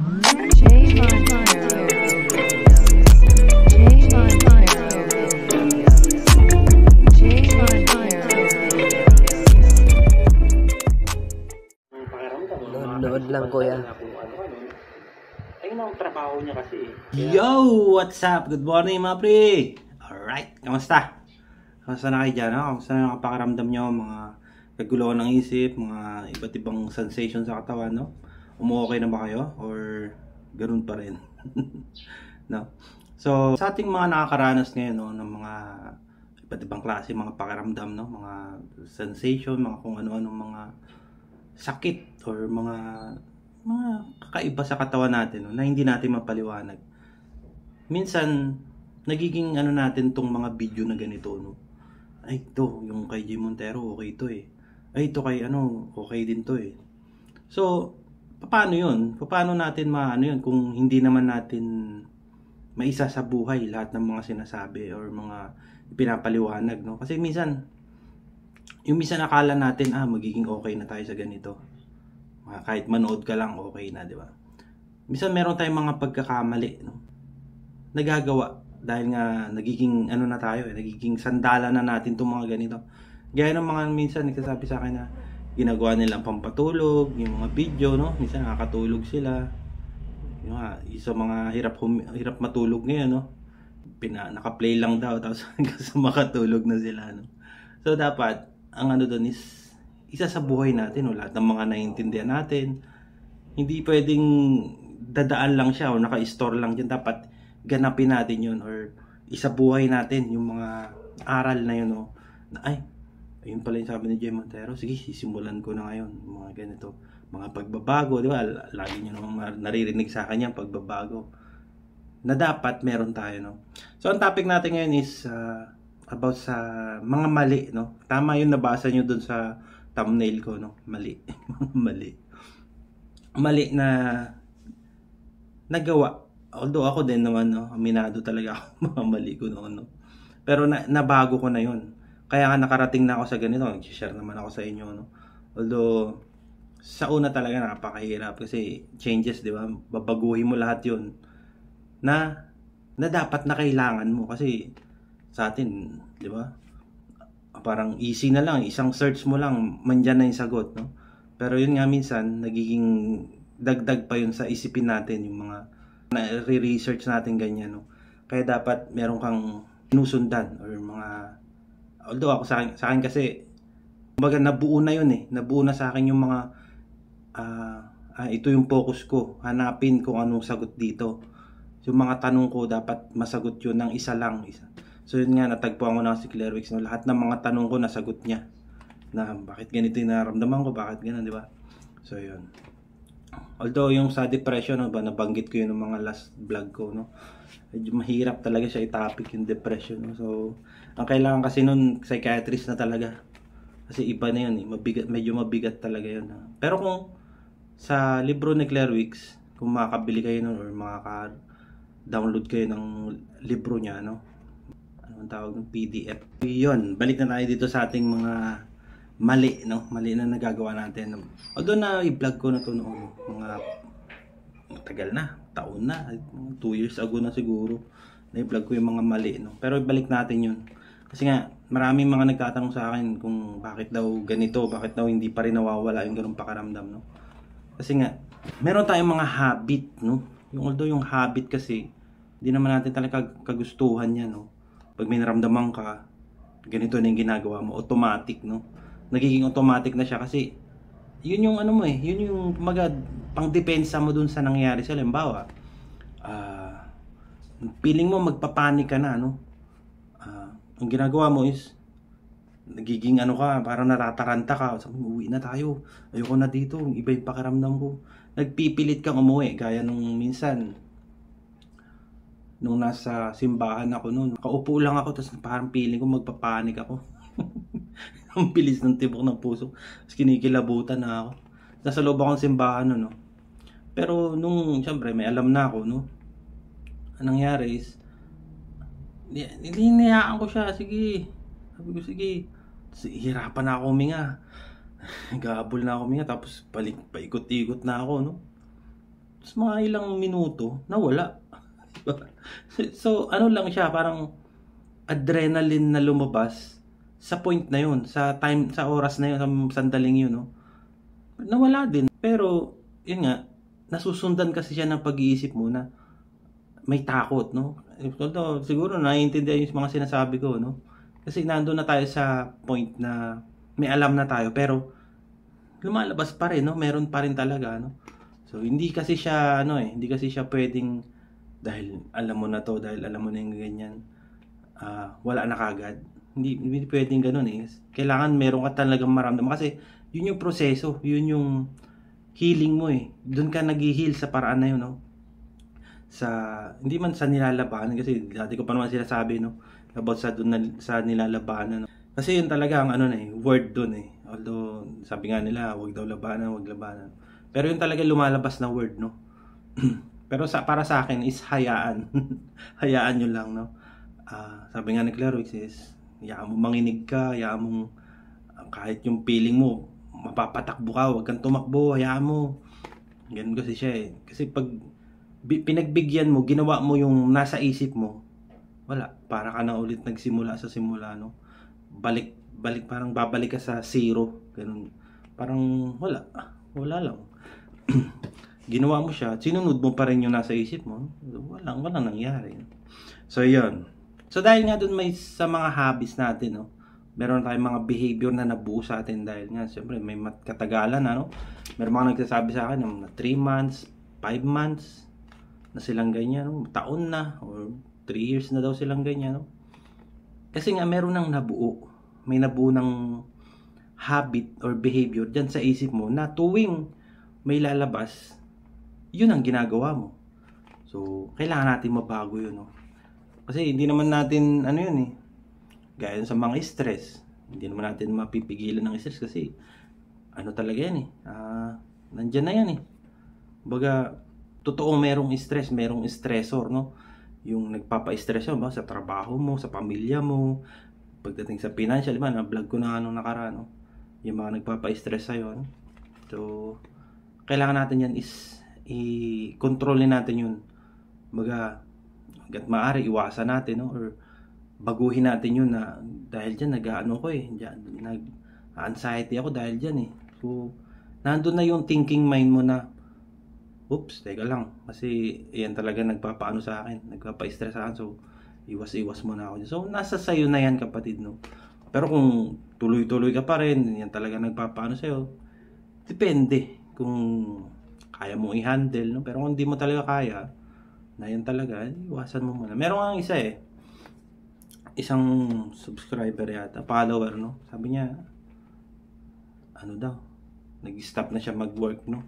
Nood lang kuya. Ayun ang trabaho niya kasi. Yo! What's up? Good morning mga pre! Alright, kamusta? Kamusta na kayo dyan? Kamusta na yung kapakaramdam nyo? Mga kaguluhan ng isip, mga iba't ibang sensation sa katawan, no? Umuokay na ba kayo? Or ganun pa rin? No? So, sa ating mga nakakaranas ngayon, no, ng mga iba't ibang klase, mga pakiramdam, no? Mga sensation, mga kung ano-anong mga sakit or mga kakaiba sa katawan natin, no, na hindi natin mapaliwanag. Minsan nagiging ano natin tong mga video na ganito, no. Ay, ito yung kay Jay Montero, okay to eh. Ay, ito kay ano, okay din to eh. So, paano yun? Paano natin maano yun kung hindi naman natin maisa sa buhay lahat ng mga sinasabi or mga pinapaliwanag, no? Kasi minsan akala natin, magiging okay na tayo sa ganito. Kahit manood ka lang, okay na, di ba? Minsan meron tayong mga pagkakamali, no? Nagagawa dahil nga nagiging ano na tayo, nagiging sandala na natin itong mga ganito. Gaya ng mga minsan nagsasabi sa akin na ginagawa nilang pampatulog, yung mga video, no? Minsan nakakatulog sila. Yung sa mga hirap matulog ngayon, no? Naka-play lang daw tapos hanggang sa makatulog na sila, no? So dapat ang ano doon is isa sa buhay natin, no? Lahat ng mga naiintindihan natin. Hindi pwedeng dadaan lang siya o naka-store lang dyan. Dapat ganapin natin yun or isa buhay natin yung mga aral na yun, no? Ay, ayun pala yung sabi ni Jay Montero. Sige, sisimulan ko na ngayon mga ganito, mga pagbabago, di ba? Lagi nyo naman naririnig sa akin yan, pagbabago na dapat meron tayo, no? So ang topic natin ngayon is about sa mga mali, no? Tama yung nabasa nyo dun sa thumbnail ko, no? Mali. Mali na nagawa. Although ako din naman, no? Aminado talaga ako mga mali ko noon, no? Pero nabago ko na yun. Kaya nga nakarating na ako sa ganito. Nag-share naman ako sa inyo, no? Although sa una talaga napakahirap kasi changes, di ba? Babaguhin mo lahat yun na dapat na kailangan mo kasi sa atin, di ba? Parang easy na lang, isang search mo lang, mandyan na yung sagot, no? Pero yun nga minsan, nagiging dagdag pa yun sa isipin natin, yung mga na-research natin ganyan, no? Kaya dapat meron kang sinusundan or mga, although ako sa akin kasi, kumbaga nabuo na yun eh, nabuo na sa akin yung mga, ito yung focus ko, hanapin kung anong sagot dito. Yung mga tanong ko, dapat masagot yun ng isa lang, isa. So yun nga, natagpuan ko na si Claire Wicks, no? Lahat ng mga tanong ko nasagot niya. Na bakit ganito yung nararamdaman ko, bakit ganun, di ba? So yun. Although yung sa depression, no, ba, nabanggit ko yun ng mga last vlog ko, no? Medyo mahirap talaga siya i-topic yung depression, no? So, ang kailangan kasi nun, psychiatrist na talaga. Kasi iba na yun, eh. Medyo mabigat talaga yun. No? Pero kung sa libro ni Claire Wicks, kung makakabili kayo nun or makaka-download kayo ng libro niya, no? Ang tawag ng PDF. Yun, balik na tayo dito sa ating mga mali, no? Mali na nagagawa natin. Although na i-vlog ko na to noong mga tagal na, taon na, 2 years ago na siguro. Na-vlog ko yung mga mali, no? Pero ibalik natin yun. Kasi nga, maraming mga nagtatanong sa akin kung bakit daw ganito, bakit daw hindi pa rin nawawala yung ganung pakaramdam, no? Kasi nga, meron tayong mga habit, no? Although yung habit kasi, hindi naman natin talaga kagustuhan yan, no? Pag may naramdaman ka, ganito na yung ginagawa mo, automatic, no? Nagiging automatic na siya kasi yun yung ano mo eh, yun yung pang-depensa mo dun sa nangyayari sa halimbawa. Feeling mo magpapanik ka na, no? Ang ginagawa mo is nagiging ano ka, parang natataranta ka, sabi mo, uwi na tayo, ayoko na dito, iba yung pakiramdam ko. Nagpipilit kang umuwi, gaya nung minsan nung nasa simbahan ako noon, nakaupo lang ako tapos parang feeling ko magpapanik ako. Ang bilis ng tibok ng puso. Tapos kinikilabutan na ako. Nasa loob akong simbahan no. Pero nung siyempre may alam na ako, no. Anong nangyari is nilinayaan ko siya, sige. Sabi ko sige. Hirapan na ako huminga. Gabol na ako huminga tapos paikot-ikot na ako, no. Tapos mga ilang minuto, nawala. So, ano lang siya, parang adrenaline na lumabas sa point na yun, sa time, sa oras na yun, sa sandaling yun, no? Nawala din. Pero, yun nga, nasusundan kasi siya ng pag-iisip mo na may takot, no? Although, siguro naiintindihan yung mga sinasabi ko, no? Kasi nandun na tayo sa point na may alam na tayo, pero lumalabas pa rin, no? Meron pa rin talaga, no? So, hindi kasi siya, hindi kasi siya pwedeng, dahil alam mo na to, dahil alam mo na yung ganyan, wala na kagad. Hindi pwedeng ganun eh. Kailangan meron ka talagang maramdaman kasi yun yung proseso, yun yung healing mo eh. Doon ka nag-heal sa paraan na yun, no? Hindi man sa nilalabanan, kasi dati ko pa naman sinasabi, no? About sa nilalabanan, no? Kasi yun talaga ang word doon eh. Although, sabi nga nila, wag daw labanan, wag labanan. Pero yun talaga lumalabas na word, no? Pero para sa akin is hayaan. Hayaan nyo lang, no? Sabi nga ni Clairvox is, hayaan mo manginig ka, hayaan mo kahit yung feeling mo, mapapatakbo ka, huwag kang tumakbo, hayaan mo. Ganun kasi siya eh. Kasi pag pinagbigyan mo, ginawa mo yung nasa isip mo, wala. Para ka na ulit nagsimula sa simula, no? Balik, parang babalik ka sa zero. Ganun. Parang wala lang. Ginawa mo siya, sinunod mo pa rin yung nasa isip mo, walang nangyari. So, yun. So, dahil nga dun may sa mga hobbies natin, no? Meron tayong mga behavior na nabuo sa atin dahil nga, siyempre, may katagalan, ano? Meron mga nagsasabi sa akin na 3 months, 5 months na silang ganyan, no? Taon na, or 3 years na daw silang ganyan, no? Kasi nga, meron nang nabuo. May nabuo ng habit or behavior dyan sa isip mo na tuwing may lalabas, yun ang ginagawa mo. So, kailangan natin mabago yun, no? Kasi hindi naman natin, yun eh, gaya sa mga stress, hindi naman natin mapipigilan ng stress kasi, talaga yan eh, nandyan na yan eh. Baga, totoong merong stress, merong stressor, no? Yung nagpapa-stress yun, sa trabaho mo, sa pamilya mo, pagdating sa financial, na-vlog ko na anong nakaraan, no? Yung mga nagpapa-stress sa'yo, no? So, kailangan natin yan is i-controlin natin yun. Baga, hanggat maaari, iwasan natin, no? Or baguhin natin yun na dahil dyan, nag-anxiety ako dahil dyan eh. So, nandun na yung thinking mind mo na, oops, teka lang. Kasi, yan talaga nagpapaano sa akin, nagpapa-stress sa akin. So, iwas-iwas mo na ako. So, nasa sayo na yan, kapatid, no? Pero kung tuloy-tuloy ka pa rin, yan talaga nagpapaano sa'yo, depende kung kaya mong i-handle, no? Pero kung hindi mo talaga kaya, na yan talaga, iwasan mo muna. Meron nga isa eh, isang subscriber yata, follower, no? Sabi niya, nag-stop na siya mag-work, no?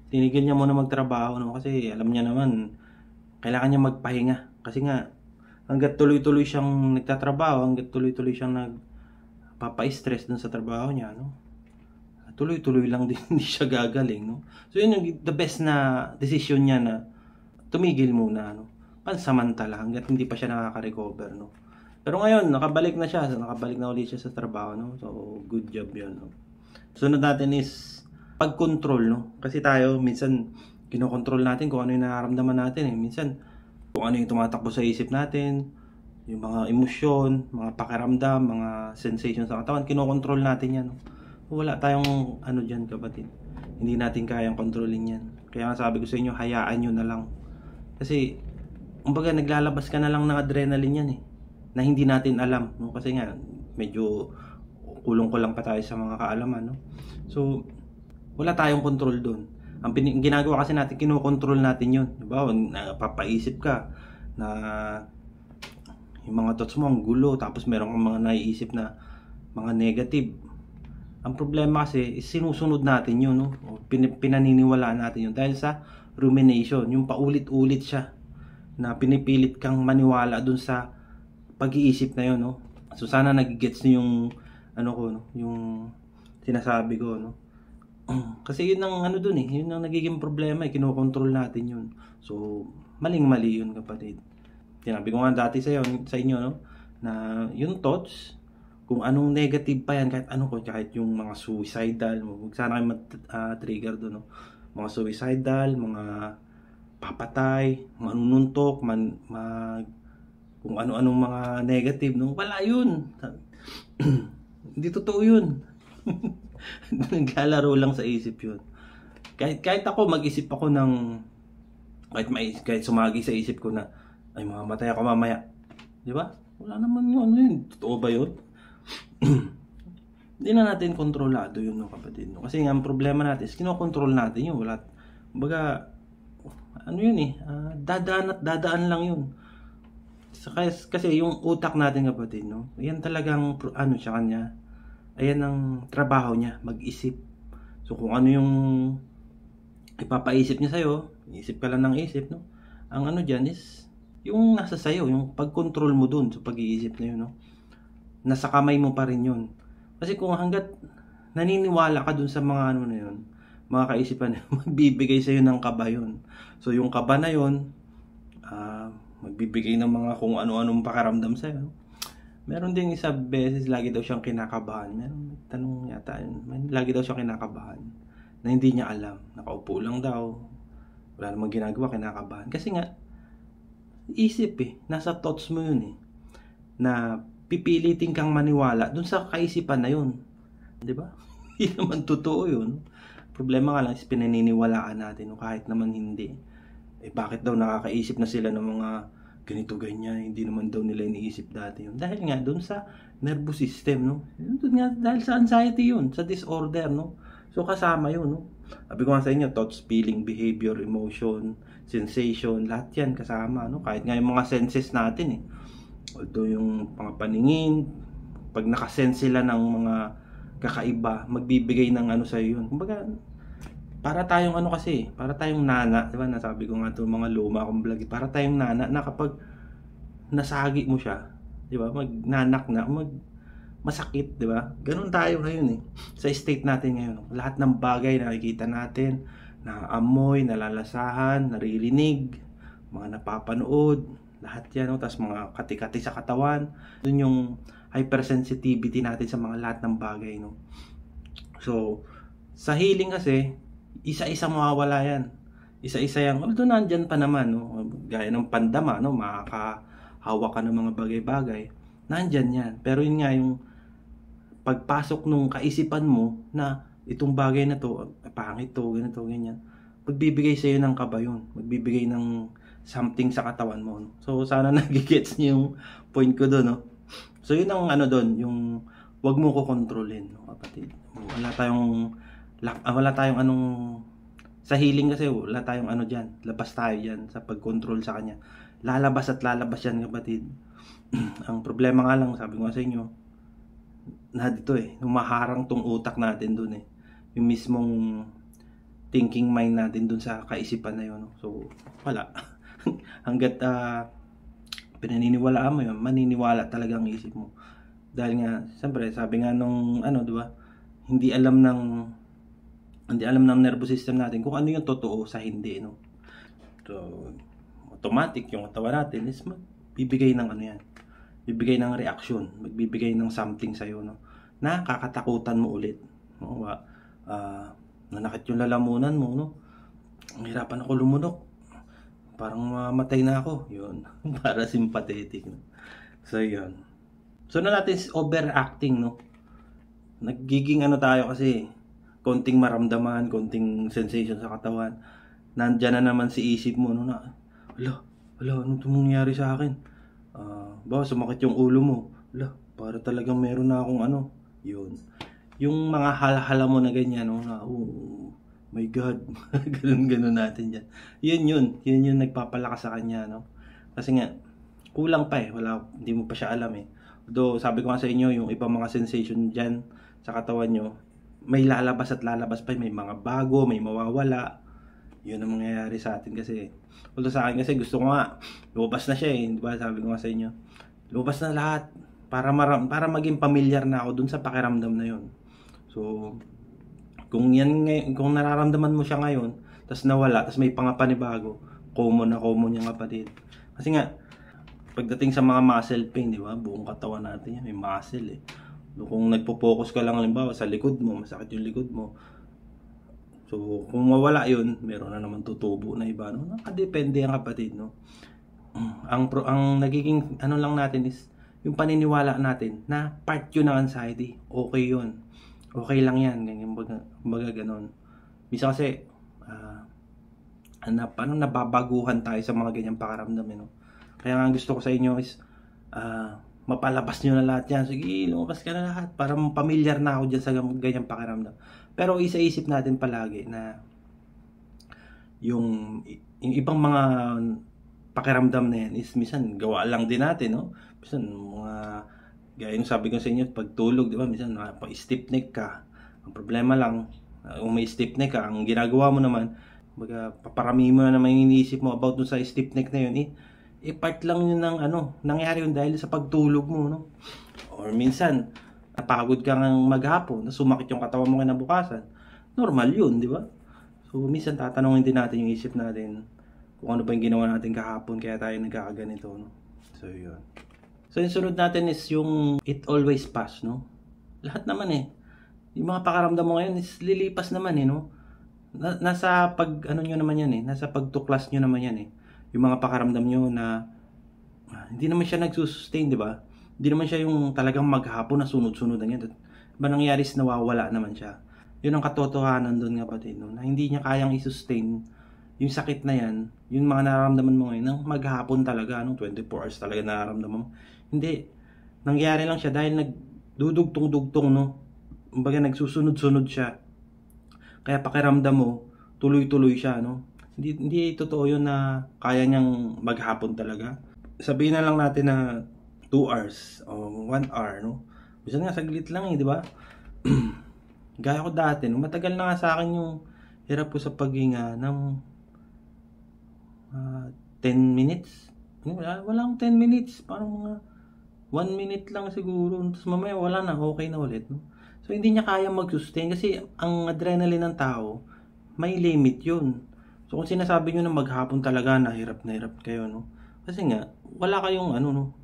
Tinigil niya muna magtrabaho, no? Kasi alam niya naman, kailangan niya magpahinga. Kasi nga, hanggat tuloy-tuloy siyang nagtatrabaho, hanggat tuloy-tuloy siyang nagpapa-stress dun sa trabaho niya, no? Tuloy-tuloy lang din, hindi siya gagaling, no? So, yun yung the best na decision niya na tumigil muna, no? Pansamantala, hanggat hindi pa siya nakaka-recover, no? Pero ngayon, nakabalik na ulit siya sa trabaho, no? So, good job yun, no? Sunod natin is pag-control, no? Kasi tayo, minsan, kinokontrol natin kung ano yung nararamdaman natin, eh. Minsan, kung ano yung tumatakbo sa isip natin, yung mga emosyon, mga pakiramdam, mga sensation sa katawan, kinokontrol natin yan, no? Wala tayong dyan, kapatid. Hindi natin kayang kontrolin yan. Kaya nga sabi ko sa inyo, hayaan nyo na lang. Kasi, kumbaga naglalabas ka na lang ng adrenaline yan eh, na hindi natin alam, no? Kasi nga, medyo kulong-kulang pa tayo sa mga kaalaman, no? So, wala tayong control doon. Ang ginagawa kasi natin, kinokontrol natin yun. Diba? Napapaisip ka na yung mga thoughts mo ang gulo, tapos meron kang mga naiisip na mga negative. Ang problema kasi is sinusunod natin yun, no? O pinaniniwalaan natin yun dahil sa rumination, yung paulit-ulit siya na pinipilit kang maniwala dun sa pag-iisip na yun, no? So sana nagigets niyo yung no? Yung sinasabi ko, no? Kasi yun ang dun eh, yun ang nagiging problema eh, kinokontrol natin yun. So maling-mali yun, kapatid. Sinabi ko nga dati sa inyo, no? Na yung thoughts, kung anong negative pa yan, kahit yung mga suicidal, huwag sana kayo trigger doon, no? Mga suicidal, mga papatay, manununtok, kung ano-anong mga negative, no? Wala yun. Hindi totoo yun. Naglalaro lang sa isip yun. Kahit ako, mag-isip ako ng, kahit sumagi sa isip ko na, ay mamamatay ako mamaya. Di ba? Wala naman yun. Ano yun? Totoo ba yun? Hindi na natin kontrolado yun, no, kapatid. No? Kasi ang problema natin is, kinokontrol natin yun. Wala, baga, ano yun eh, dadaan at dadaan lang yun. Kasi yung utak natin, kapatid, no? Yan talagang ano sa kanya. Ayan ang trabaho niya, mag-isip. So kung ano yung ipapaisip niya sa'yo, isip ka lang ng isip, no? Ang ano dyan is yung nasa sayo, yung pag-control mo dun sa pag-iisip na yun, no? Nasa kamay mo pa rin yun. Kasi kung hanggat naniniwala ka dun sa mga ano na yun, mga kaisipan, magbibigay sa'yo ng kaba yun. So yung kaba na yun, magbibigay ng mga kung ano-anong pakaramdam sa'yo. Meron din isa beses, lagi daw siyang kinakabahan. Meron tanong yata yun. Lagi daw siyang kinakabahan na hindi niya alam. Nakaupo lang daw. Wala namang ginagawa, kinakabahan. Kasi nga, isip eh. Nasa thoughts mo yun eh. Na pipilitin kang maniwala dun sa kaisipan na yun. Diba? Hindi naman totoo yun. Problema nga lang is pinaniniwalaan natin. Kahit naman hindi. Bakit daw nakakaisip na sila ng mga ganito ganyan, hindi naman daw nila iniisip dati yun. Dahil nga doon sa nervous system, no? Doon nga, dahil sa anxiety yun, sa disorder, no? So kasama yun, no? Sabi ko nga sa inyo, thoughts, feeling, behavior, emotion, sensation, lahat yan kasama, no? Kahit nga yung mga senses natin, eh. Although yung mga paningin, pag nakasense sila ng mga kakaiba, magbibigay ng ano sa'yo yun. Kumbaga, para tayong ano kasi, para tayong nana, di ba? Nasabi ko nga itong mga luma akong vlog, para tayong nana na kapag nasagi mo siya, di ba? Magnanak na, masakit, di ba? Ganun tayo ngayon eh. Sa state natin ngayon, lahat ng bagay nakikita natin, naamoy, nalalasahan, naririnig, mga napapanood, lahat yan, no? Tapos mga kati-kati sa katawan, dun yung hypersensitivity natin sa mga lahat ng bagay, no? So, sa healing kasi, isa-isa mawawala yan. Isa-isa yan. Although nandyan pa naman, no? Gaya ng pandama, no? Makakahawak ka ng mga bagay-bagay. Nandyan yan. Pero yun nga yung pagpasok nung kaisipan mo na itong bagay na to, pangit to, ganito, ganyan. Magbibigay sa'yo ng kaba yun. Magbibigay ng something sa katawan mo. No? So sana nagigets niyo yung point ko doon, no? So yun ang ano doon, yung wag mo ko kontrolin, no, kapatid. Wala tayong anong sa healing kasi, wala tayong ano diyan. Labas tayo diyan sa pag-control sa kanya. Lalabas at lalabas yan, kapatid. Ang problema nga lang, sabi ko nga sa inyo, na dito eh, humaharang tong utak natin doon eh. Yung mismong thinking mind natin doon sa kaisipan na yun. No? So, wala. Hanggat pinaniniwalaan mo yun, maniniwala talaga ang isip mo. Dahil nga, siyempre, sabi nga nung ano, di ba? Hindi alam ng nervous system natin kung ano yung totoo sa hindi, no? So, automatic yung katawan natin is magbibigay ng ano yan. Bibigay ng reaction, magbibigay ng something sa'yo, no? Na kakatakutan mo ulit. No? Nanakit yung lalamunan mo, no? Ang hirapan ako lumunok. Parang mamatay na ako. Yun. Para sympathetic, no? So, yun. So, na natin is overacting, no? Nagiging ano tayo kasi, konting maramdaman, konting sensation sa katawan. Nandyan na naman si isip mo, no? Ala, ano itong nangyari sa akin? Sumakit yung ulo mo. Ala, para talagang meron na akong ano. Yun. Yung mga halahala mo na ganyan, no? Na, oh my God. Ganun natin dyan. Yun yung nagpapalakas sa kanya, no? Kasi nga, kulang pa eh. Hindi mo pa siya alam eh. Though, sabi ko nga sa inyo, yung ibang mga sensation dyan sa katawan nyo, may lalabas at lalabas pa. May mga bago, may mawawala. Yun ang mangyayari sa atin kasi. Although sa akin kasi gusto ko nga, lumabas na siya eh. Diba? Sabi ko nga sa inyo, lumabas na lahat. Para maging familiar na ako dun sa pakiramdam na yun. So, kung nararamdaman mo siya ngayon, tas nawala, tas may pangapanibago, common yung kapatid. Kasi nga, pagdating sa mga muscle pain, di ba? Buong katawan natin yan, may muscle eh. Kung nagpo-focus ka lang halimbawa sa likod mo, masakit yung likod mo, So, kung mawala yun, meron na naman tutubo na iba, no? Nakadepende ang kapatid, no? Ang nagiging ano lang natin is yung paniniwala natin na part yun ng anxiety. Okay yun. Okay lang yan. Ganyan, baga ganon. Bisa kasi, parang nababaguhan tayo sa mga ganyang pakaramdam, no? Kaya nga gusto ko sa inyo is, mapalabas nyo na lahat yan. Sige, lumabas ka na lahat. Para pamilyar na ako dyan sa ganyang pakiramdam. Pero isa-isip natin palagi na yung ibang mga pakiramdam na yan is minsan gawa lang din natin, no? Minsan mga, gaya yung sabi ko sa inyo, pagtulog, di ba? Minsan pa-stiff neck ka. Ang problema lang, kung may stiff neck ka, ang ginagawa mo naman, paparami mo na naman yung iniisip mo about dun sa stiff neck na yun, part lang yun ng nangyari yun dahil sa pagtulog mo, no? Or minsan, napagod ka ng maghapon, na sumakit yung katawan mo kinabukasan. Normal yun, di ba? So, minsan tatanungin din natin yung isip natin kung ano ba yung ginawa natin kahapon kaya tayo nagkakaganito, no? So, yun. So, yung sunod natin is yung it always pass, no? Lahat naman yung mga pakaramdam mo ngayon is lilipas naman, no? Nasa nyo naman yan, nasa pagtuklas nyo naman yan, yung mga pakaramdam nyo na hindi naman siya nagsusustain, di ba? Hindi naman siya yung talagang maghapon na sunod-sunod na yan. Ba nangyari is nawawala naman siya. Yun ang katotohanan doon, kapatid, no? Na hindi niya kayang i-sustain yung sakit na yan, yung mga nararamdaman mo ngayon, ng maghapon talaga, 24 hours talaga nararamdaman mo. Hindi. Nangyari lang siya dahil nagdudugtong-dugtong, no? Kumbaga nagsusunod-sunod siya. Kaya pakiramdam mo, tuloy-tuloy siya, no? Hindi totoo yun na kaya niyang maghapon talaga. Sabihin na lang natin na 2 hours o 1 hour, no? Bisa nga saglit lang di ba? Gaya ko dati, no? Matagal na nga sa akin yung hirap ko sa paghinga ng 10 minutes. Walang 10 minutes, parang mga 1 minute lang siguro. Tapos mamaya wala na, okay na ulit, no? So hindi niya kaya mag-sustain kasi ang adrenaline ng tao, may limit yun. So kung sinasabi nyo na maghapon talaga, na hirap kayo, no? Kasi nga, wala kayong no?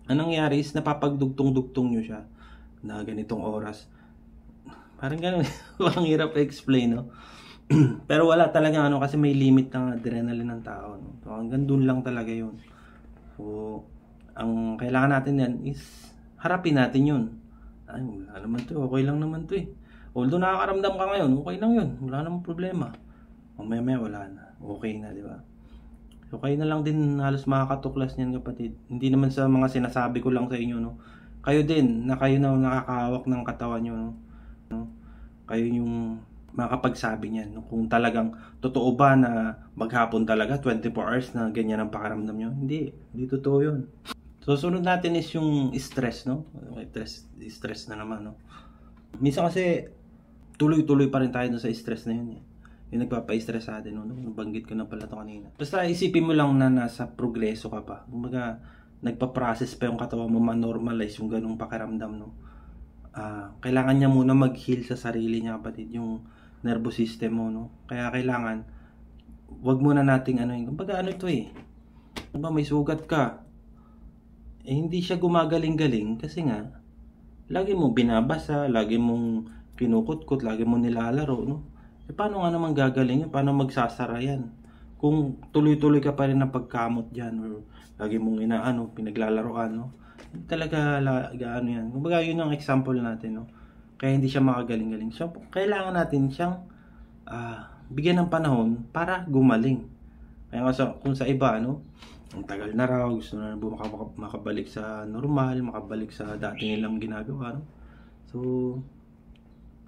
Anong nangyari is napapagdugtong-dugtong nyo siya na ganitong oras. Parang gano'n, ang hirap i-explain, no? Pero wala talaga kasi may limit ng adrenaline ng tao, no? So hanggang dun lang talaga yun. So, ang kailangan natin yan is harapin natin yun. Ay, wala naman to, okay lang naman to Although nakakaramdam ka ngayon, okay lang yun, wala namang problema. Mamaya wala na, okay na, di ba? So kayo na lang din halos makakatuklas niyan, kapatid. Hindi naman sa mga sinasabi ko lang sa inyo, no? Kayo din, na kayo na nakakahawak ng katawan nyo, no? Kayo yung makapagsabi niyan, no? Kung talagang totoo ba na maghapon talaga 24 hours na ganyan ang pakaramdam nyo. Hindi totoo yun. So sunod natin is yung stress, no? Stress na naman, no? Minsan kasi tuloy-tuloy pa rin tayo sa stress na yun, yung nagpapa-stress sa atin, no? Nabanggit ko na pala ito kanina. Basta isipin mo lang na nasa progreso ka pa. Kumbaga, nagpa-process pa yung katawan mo, ma-normalize yung ganung pakiramdam, no? Kailangan niya muna mag-heal sa sarili niya, kapatid, yung nervous system mo, no? Kaya kailangan, wag muna nating kumbaga ito diba, may sugat ka. Hindi siya gumagaling-galing kasi nga, lagi mo binabasa, lagi mong kinukutkot, lagi mo nilalaro, no? Paano nga naman gagaling? Paano magsasara yan? Kung tuloy-tuloy ka pa rin na pagkamot dyan or lagi mong pinaglalaroan, no? Talaga, yan. Kumbaga, yun ang example natin, no? Kaya hindi siya makagaling-galing. So, kailangan natin siyang bigyan ng panahon para gumaling. Kaya kung sa iba, no? Ang tagal na raw, gusto na makabalik sa normal, makabalik sa dati nilang ginagawa, no? So,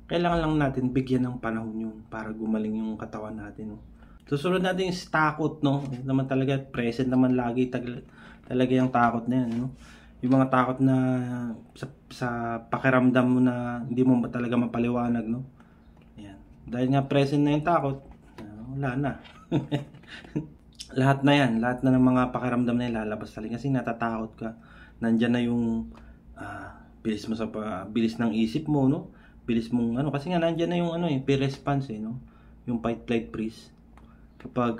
kailangan lang natin bigyan ng panahon yun para gumaling yung katawan natin, no? Susunod natin yung takot, no? Naman talaga, present naman lagi talaga yung takot na yan, no? Yung mga takot na sa pakiramdam mo na hindi mo talaga mapaliwanag, no? Ayan. Dahil nga present na yung takot, wala na. Lahat na ng mga pakiramdam na yan lalabas talaga kasi natatakot ka. Nandyan na yung bilis ng isip mo, no? Bilis mong kasi nga nandiyan na yung peer response, no? Yung fight flight freeze. Kapag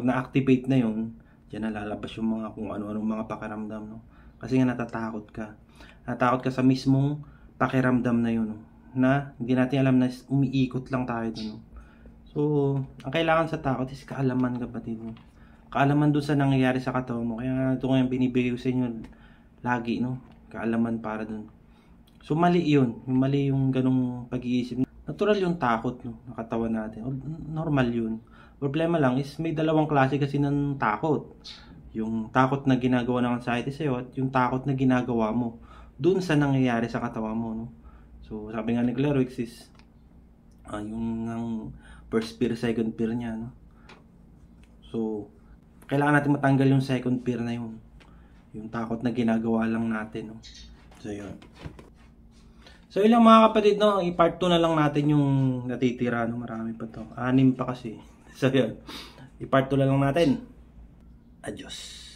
na-activate na yun, diyan na lalabas yung mga kung ano-anong mga pakiramdam, no? Kasi nga natatakot ka. Natatakot ka sa mismong pakiramdam na yun, no? na hindi natin alam na umiikot lang tayo dun. No? So, ang kailangan sa takot is kaalaman, kapatid. No? Kaalaman dun sa nangyayari sa katawan mo. Kaya ito nga yung binibigay ko sa inyo lagi, no? Kaalaman para dun. So, mali yun. Mali yung ganong pag-iisip. Natural yung takot, no? Ng katawan natin. Normal yun. Problema lang is may dalawang klase kasi ng takot. Yung takot na ginagawa ng anxiety sa'yo at yung takot na ginagawa mo dun sa nangyayari sa katawan mo, no? So, sabi nga ni Clairvoyance is yung first fear, second fear niya, no? So, kailangan natin matanggal yung second fear na yun. Yung takot na ginagawa lang natin, no? So, yun. So, ilang mga kapatid, no? I-part 2 na lang natin yung natitira, no? Marami pa to. 6 pa kasi. So, yun. I-part 2 na lang natin. Adios.